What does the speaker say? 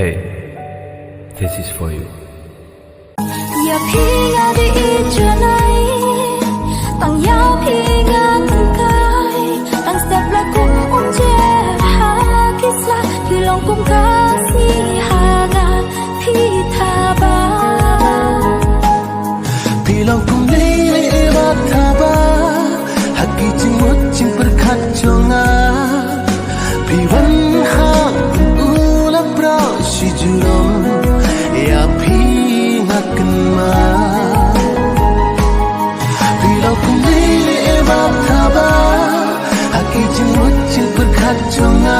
Hey, this is for you. อย่าพี่งาดีเชื่อไหนตั้งยาวพี่งานตั้งกายตั้งสเต็ปและกุ้งเจ็บหาคิดละพี่ลองกุ้งกาสีหางานพี่ทาบาพี่ลองกุ้งleiliehบาทาบาฮักกี้จิงวัดจิงประคัดจงอาพี่วันหาอูละปราชิจุลมอย่าพี่งักกันมาพี่ลองกุ้งleiliehบาทาบาฮักกี้จิงวัดจิงประคัดจงอา